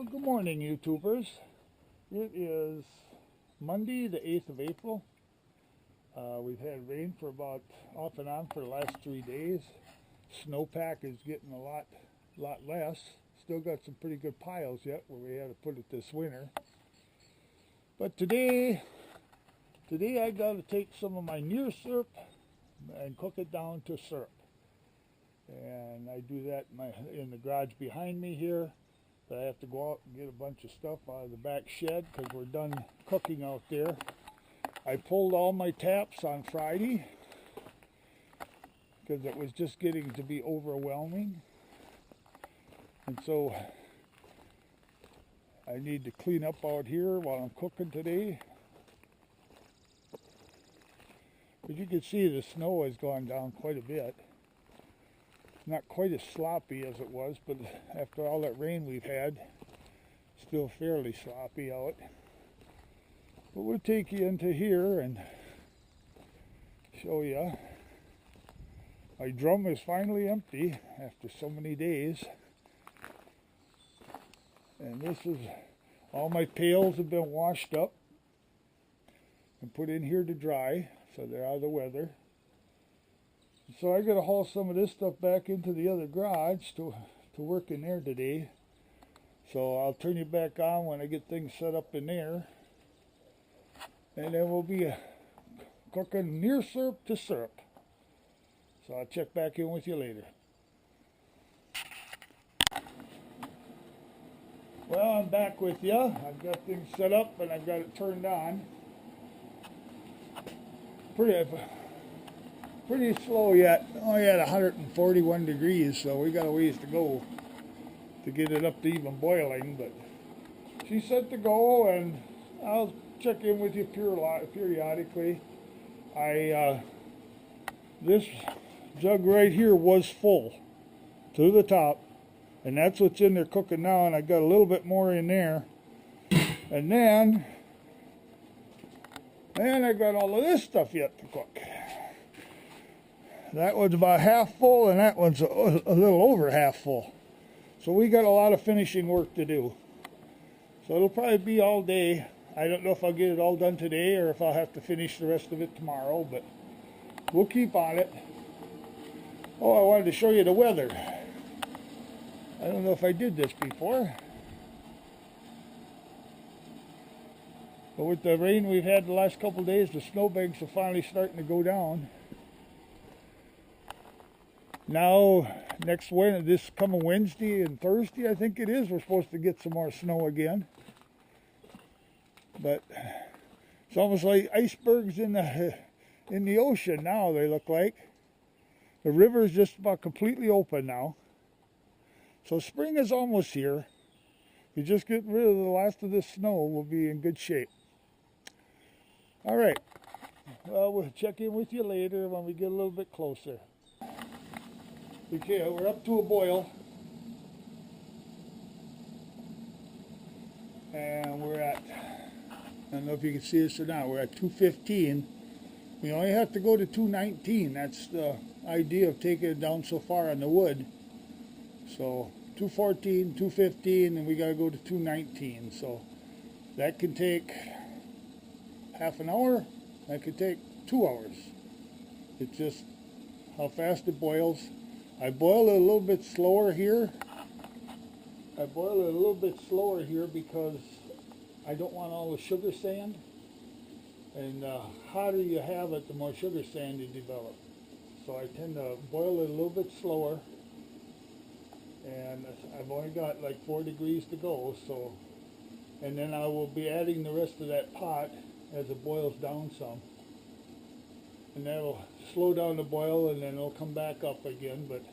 Well, good morning, YouTubers. It is Monday, the 8th of April. We've had rain for about off and on for the last 3 days. Snowpack is getting a lot less. Still got some pretty good piles yet where we had to put it this winter. But today I got to take some of my near syrup and cook it down to syrup. And I do that in the garage behind me here. But I have to go out and get a bunch of stuff out of the back shed because we're done cooking out there. I pulled all my taps on Friday because it was just getting to be overwhelming. And so I need to clean up out here while I'm cooking today. But you can see the snow has gone down quite a bit. Not quite as sloppy as it was, but after all that rain we've had, still fairly sloppy out. But we'll take you into here and show you. My drum is finally empty after so many days. And this is, all my pails have been washed up and put in here to dry, so they're out of the weather. So I got to haul some of this stuff back into the other garage to work in there today. So I'll turn you back on when I get things set up in there. And then we'll be cooking near syrup to syrup. So I'll check back in with you later. Well, I'm back with you. I've got things set up and I've got it turned on. Pretty slow yet. Only at 141 degrees, so we got a ways to go to get it up to even boiling. But she's set to go, and I'll check in with you periodically. This jug right here was full to the top, and that's what's in there cooking now. And I got a little bit more in there, and then I got all of this stuff yet to cook. That one's about half full, and that one's a little over half full. So we got a lot of finishing work to do. So it'll probably be all day. I don't know if I'll get it all done today or if I'll have to finish the rest of it tomorrow, but we'll keep on it. Oh, I wanted to show you the weather. I don't know if I did this before. But with the rain we've had the last couple of days, the snowbanks are finally starting to go down. Now, this coming Wednesday and Thursday, I think it is, we're supposed to get some more snow again. But it's almost like icebergs in the ocean now, they look like. The river is just about completely open now. So spring is almost here. If you just get rid of the last of this snow, we'll be in good shape. All right. Well, we'll check in with you later when we get a little bit closer. Okay, we're up to a boil, and we're at, I don't know if you can see this or not, we're at 215. We only have to go to 219. That's the idea of taking it down so far on the wood. So 214, 215, and we got to go to 219. So that can take half an hour. That could take 2 hours. It's just how fast it boils. I boil it a little bit slower here. Because I don't want all the sugar sand. And the hotter you have it, the more sugar sand you develop. So I tend to boil it a little bit slower. And I've only got like 4 degrees to go. So, and then I will be adding the rest of that pot as it boils down some. And that'll slow down the boil, and then it'll come back up again. But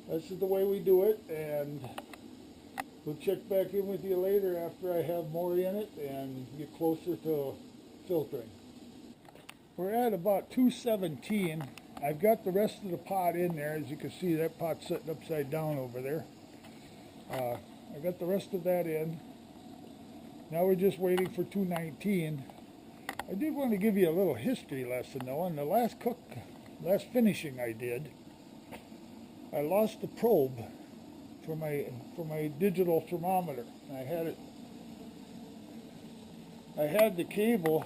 this is the way we do it, and we'll check back in with you later after I have more in it and get closer to filtering. We're at about 217. I've got the rest of the pot in there. As you can see, that pot's sitting upside down over there. I got the rest of that in. Now we're just waiting for 219. I did want to give you a little history lesson though. On the last finishing I did, I lost the probe for my digital thermometer. And I had the cable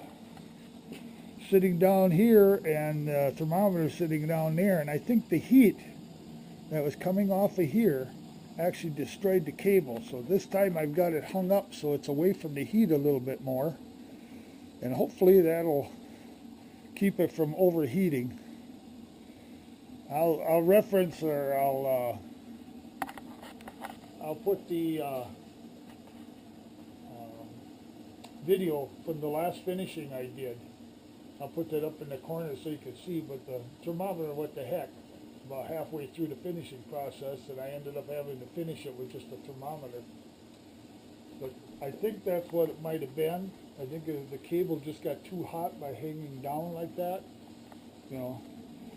sitting down here and the thermometer sitting down there, and I think the heat that was coming off of here actually destroyed the cable. So this time I've got it hung up so it's away from the heat a little bit more, and hopefully that'll keep it from overheating. I'll reference, or I'll put the video from the last finishing I did. I'll put that up in the corner so you can see. But the thermometer, what the heck, about halfway through the finishing process, and I ended up having to finish it with just a thermometer. But I think that's what it might have been. I think the cable just got too hot by hanging down like that. You know,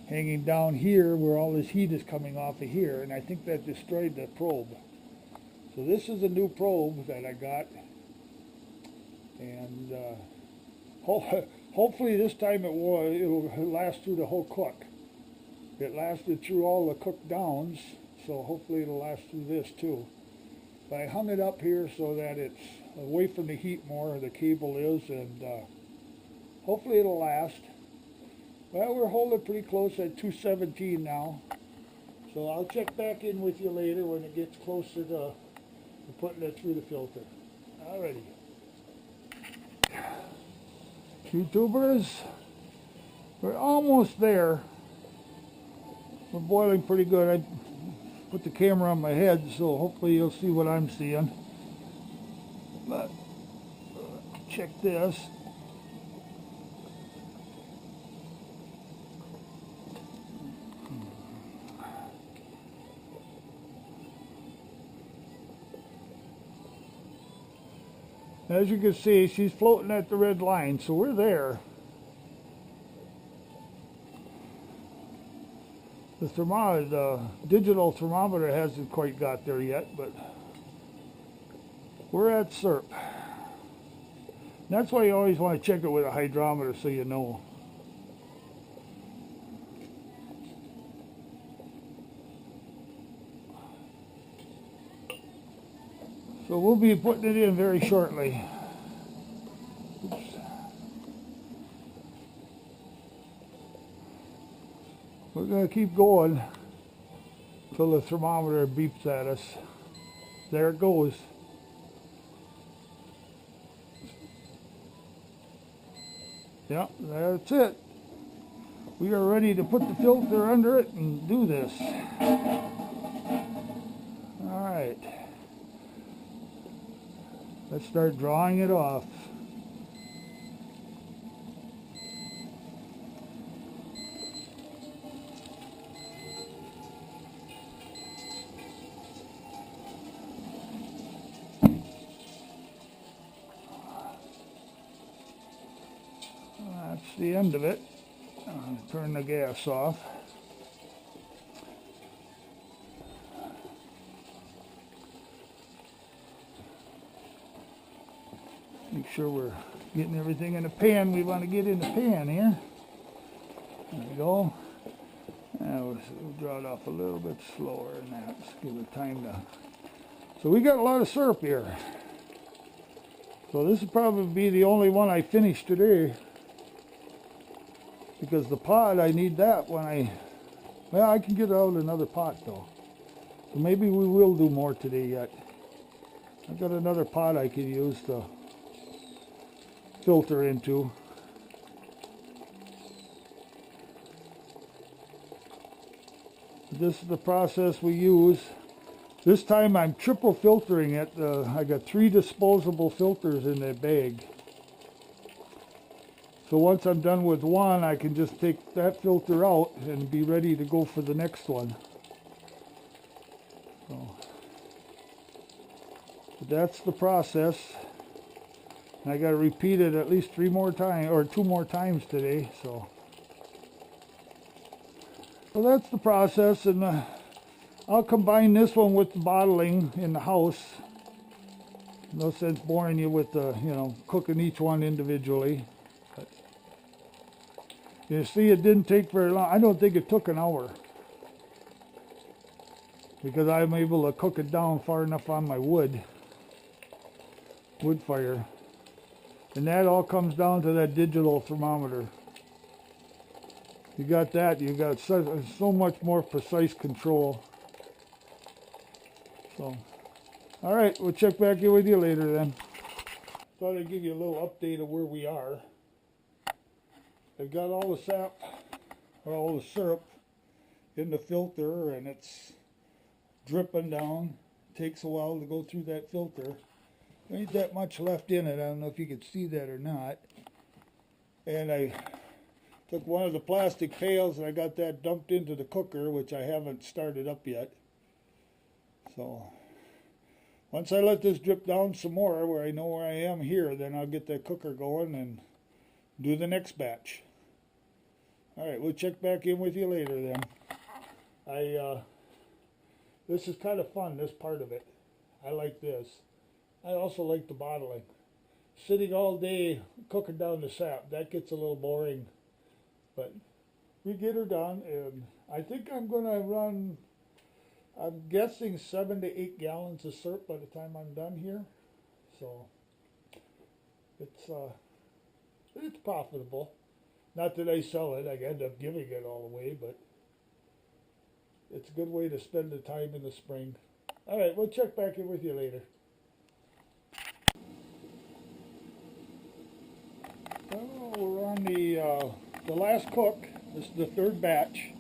hanging down here where all this heat is coming off of here, and I think that destroyed the probe. So this is a new probe that I got, and hopefully this time it'll last through the whole cook. It lasted through all the cook downs, so hopefully it'll last through this too. But I hung it up here so that it's away from the heat more, the cable is, and hopefully it'll last. Well, we're holding pretty close at 217 now, so I'll check back in with you later when it gets closer to putting it through the filter. Alrighty. YouTubers, we're almost there. We're boiling pretty good. I put the camera on my head, so hopefully you'll see what I'm seeing. But check this. As you can see, she's floating at the red line, so we're there. The digital thermometer hasn't quite got there yet, but we're at SERP. That's why you always want to check it with a hydrometer so you know. So we'll be putting it in very shortly. Oops. We're going to keep going until the thermometer beeps at us. There it goes. Yeah, that's it. We are ready to put the filter under it and do this. All right. Let's start drawing it off. That's the end of it. I'll turn the gas off. Make sure we're getting everything in the pan we want to get in the pan here. There we go. Now we'll draw it off a little bit slower than that. Let's give it time to... So we got a lot of syrup here. So this will probably be the only one I finish today. Because the pot, I need that when I... Well, I can get out another pot though. So maybe we will do more today yet. I've got another pot I can use to filter into. This is the process we use. This time I'm triple filtering it. I got 3 disposable filters in that bag. So once I'm done with one, I can just take that filter out and be ready to go for the next one. So that's the process. And I got to repeat it at least 3 more times, or 2 more times today. So that's the process, and I'll combine this one with the bottling in the house. No sense boring you with the, cooking each one individually. But you see, it didn't take very long. I don't think it took an hour. because I'm able to cook it down far enough on my wood fire. And that all comes down to that digital thermometer. You got that, you got so much more precise control. So, all right, we'll check back in with you later then. Thought I'd give you a little update of where we are. I've got all the sap, or all the syrup in the filter, and it's dripping down. It takes a while to go through that filter. There ain't that much left in it. I don't know if you could see that or not. And I took one of the plastic pails and I got that dumped into the cooker, which I haven't started up yet. So once I let this drip down some more, where I know where I am here, then I'll get that cooker going and do the next batch. Alright, we'll check back in with you later then. This is kind of fun, this part of it. I like this. I also like the bottling. Sitting all day cooking down the sap, that gets a little boring. But we get her done, and I think I'm going to run, I'm guessing 7 to 8 gallons of syrup by the time I'm done here. So it's profitable. Not that I sell it, I end up giving it all away, but it's a good way to spend the time in the spring. Alright, we'll check back in with you later. Well, we're on the last cook. This is the third batch.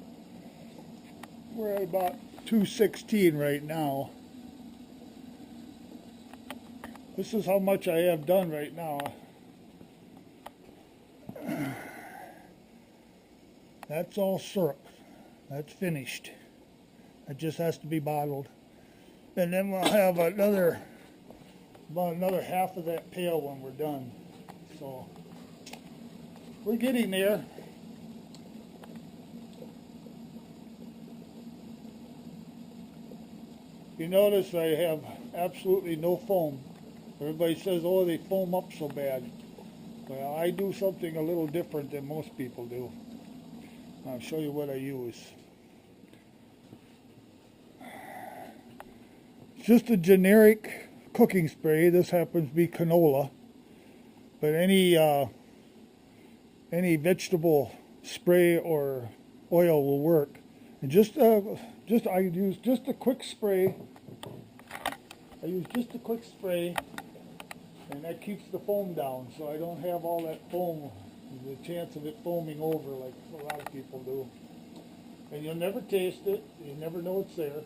We're at about 216 right now. This is how much I have done right now. That's all syrup. That's finished. It just has to be bottled. And then we'll have about another half of that pail when we're done. So we're getting there. You notice I have absolutely no foam. Everybody says, oh, they foam up so bad. Well, I do something a little different than most people do. I'll show you what I use. It's just a generic cooking spray. This happens to be canola. But any vegetable spray or oil will work. And I use just a quick spray. I use just a quick spray, and that keeps the foam down, so I don't have all that foam, the chance of it foaming over like a lot of people do. And you'll never taste it. You never know it's there.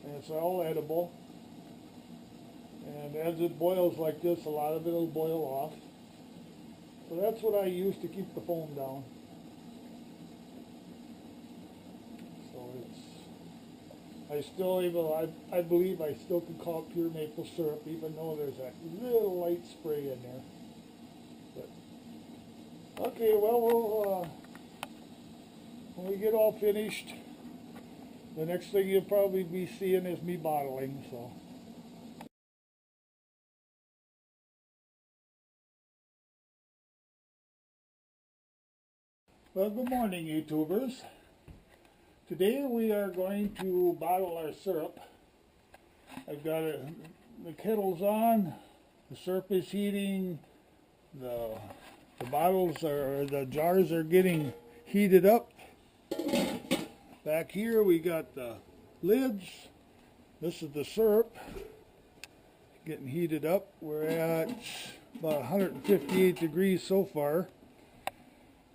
And it's all edible. And as it boils like this, a lot of it will boil off. So that's what I use to keep the foam down. So I believe I still can call it pure maple syrup, even though there's that little light spray in there. But, okay, well, when we get all finished, the next thing you'll probably be seeing is me bottling, so. Well, good morning, YouTubers. Today we are going to bottle our syrup. I've got the kettle's on, the syrup is heating, the jars are getting heated up. Back here we got the lids. This is the syrup getting heated up. We're at about 158 degrees so far.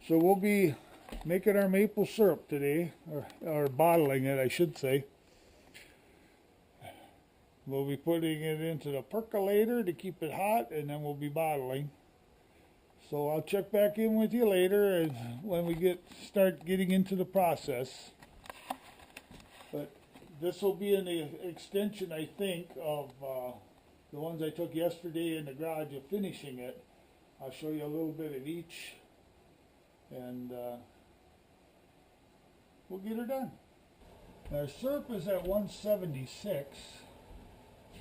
So we'll be making our maple syrup today, or bottling it, I should say. We'll be putting it into the percolator to keep it hot, and then we'll be bottling. So I'll check back in with you later when we start getting into the process. But this will be an extension, I think, of the ones I took yesterday in the garage of finishing it. I'll show you a little bit of each. And we'll get her done. Our syrup is at 176,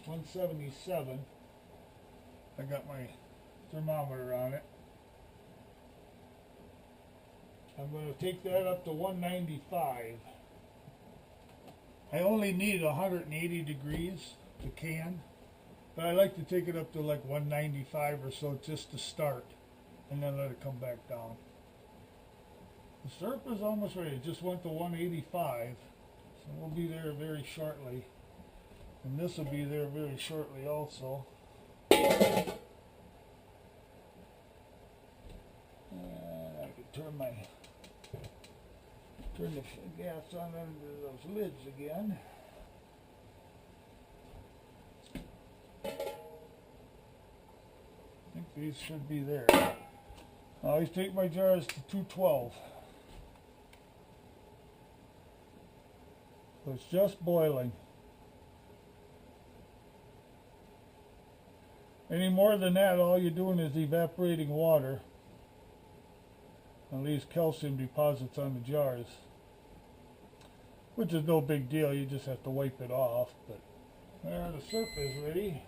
177. I got my thermometer on it. I'm going to take that up to 195. I only need 180 degrees to can, but I like to take it up to like 195 or so just to start, and then let it come back down. The syrup is almost ready. It just went to 185, so we'll be there very shortly. And this will be there very shortly also. I can turn the gas on under those lids again. I think these should be there. I always take my jars to 212. So it's just boiling. Any more than that, all you're doing is evaporating water and leaves calcium deposits on the jars, which is no big deal. You just have to wipe it off. But there, the syrup is ready.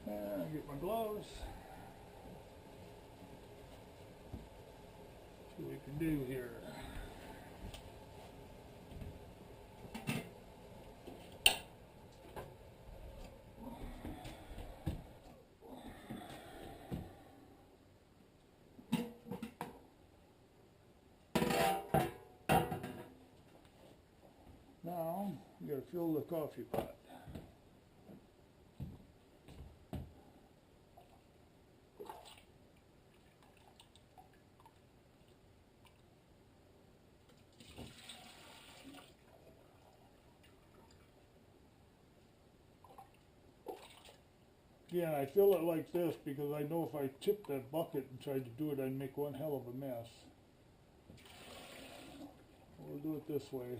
I'll get my gloves. See what we can do here. Now, you gotta fill the coffee pot. Yeah, I fill it like this because I know if I tipped that bucket and tried to do it, I'd make one hell of a mess. We'll do it this way.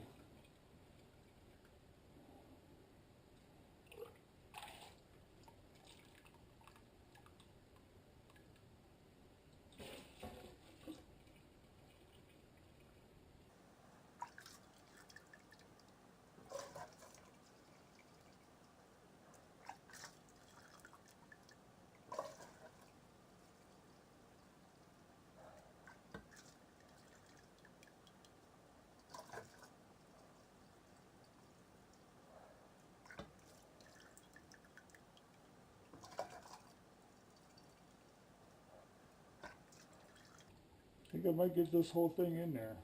I think I might get this whole thing in there.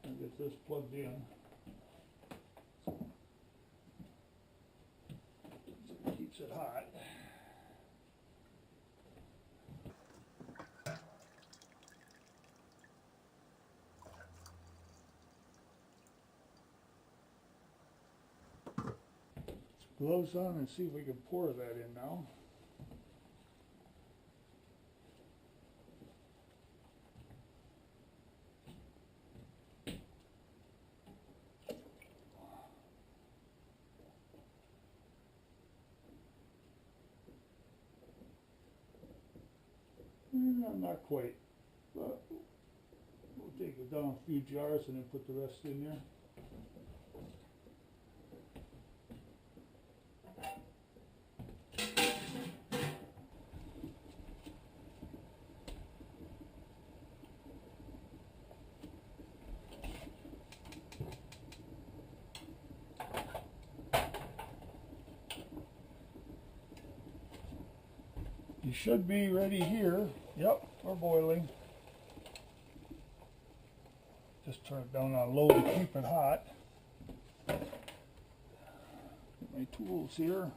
I'll get this plugged in. So it keeps it hot. Gloves on and see if we can pour that in now. Not quite, but we'll take it down a few jars and then put the rest in there. You should be ready here. Yep, we're boiling. Just turn it down on low to keep it hot. Get my tools here.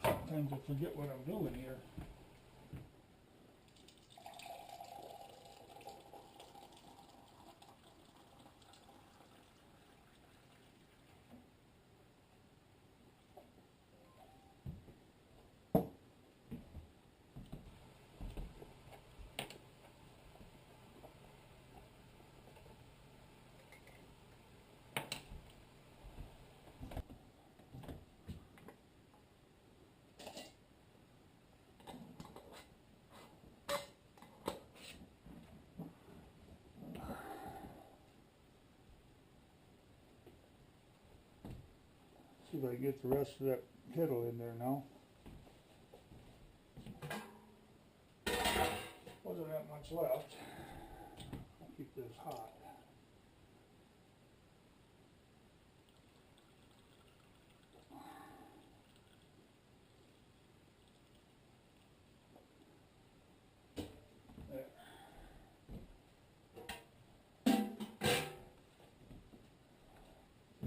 Sometimes I forget what I'm doing here. See if I can get the rest of that kettle in there now. Wasn't that much left. I'll keep this hot. There.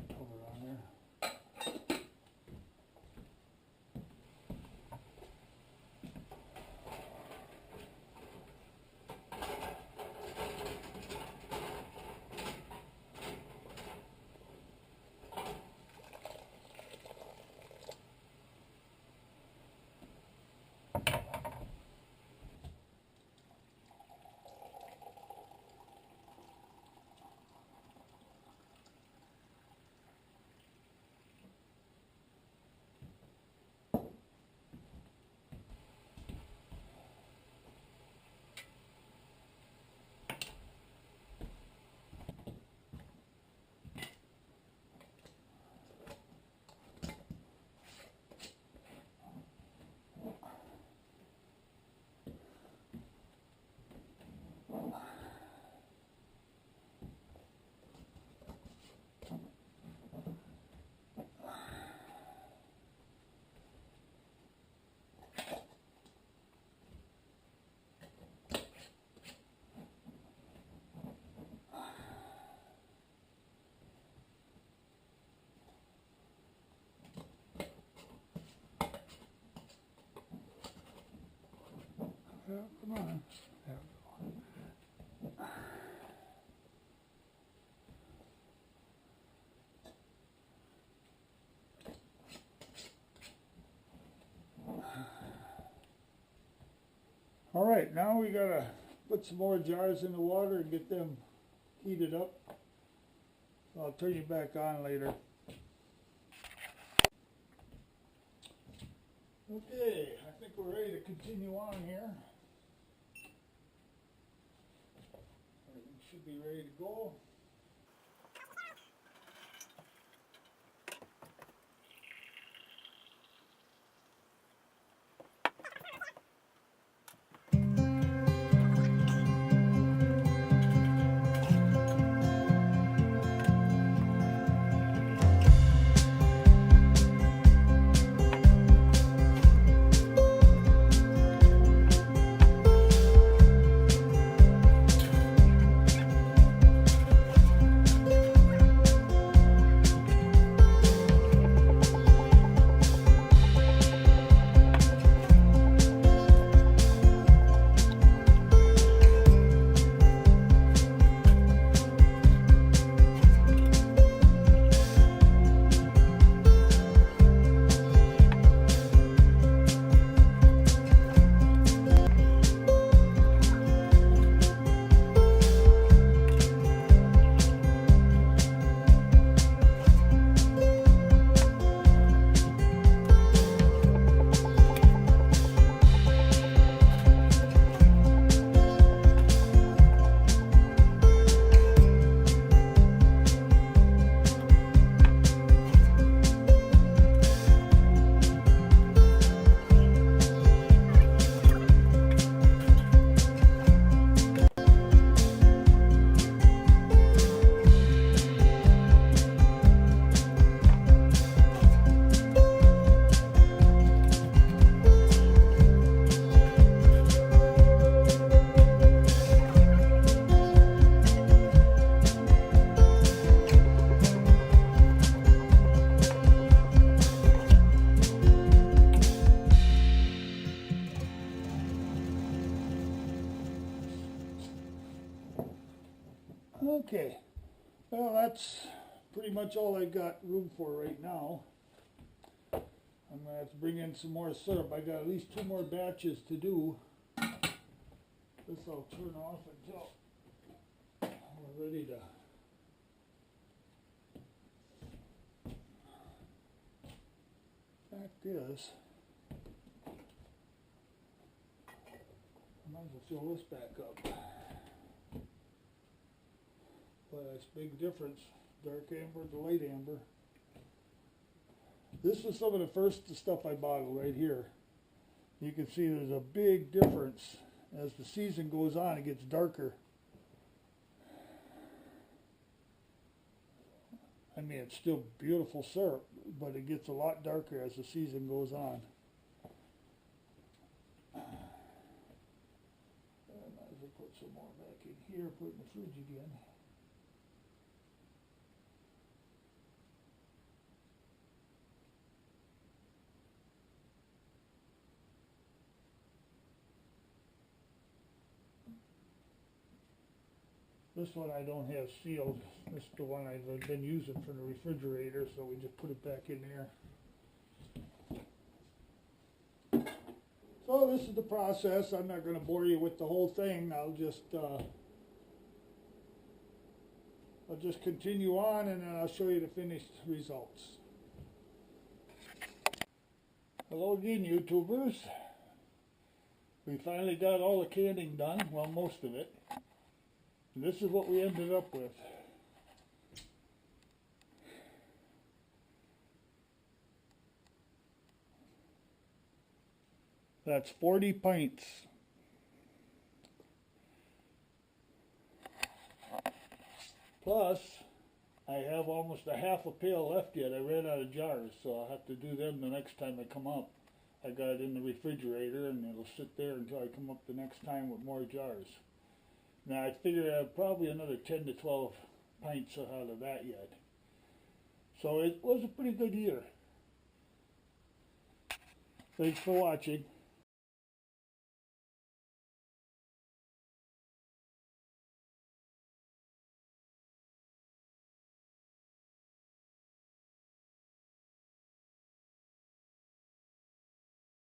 Cover on there. Yeah, come on. There we go. All right, now we gotta put some more jars in the water and get them heated up. I'll turn you back on later. Okay, I think we're ready to continue on here. Everything should be ready to go. Okay, well that's pretty much all I got room for right now. I'm going to have to bring in some more syrup. I got at least 2 more batches to do. This I'll turn off until we're ready to. Fact is, I might as well fill this back up. But that's a big difference, dark amber to light amber. This is some of the first stuff I bottled right here. You can see there's a big difference. As the season goes on, it gets darker. I mean, it's still beautiful syrup, but it gets a lot darker as the season goes on. I might as well put some more back in here, put it in the fridge again. This one I don't have sealed. This is the one I've been using from the refrigerator, so we just put it back in there. So this is the process. I'm not going to bore you with the whole thing. I'll just continue on, and then I'll show you the finished results. Hello again, YouTubers. We finally got all the canning done. Well, most of it. And this is what we ended up with. That's 40 pints. Plus, I have almost a half a pail left yet. I ran out of jars, so I'll have to do them the next time I come up. I got it in the refrigerator, and it'll sit there until I come up the next time with more jars. Now, I figure I have probably another 10 to 12 pints out of that yet. So it was a pretty good year. Thanks for watching.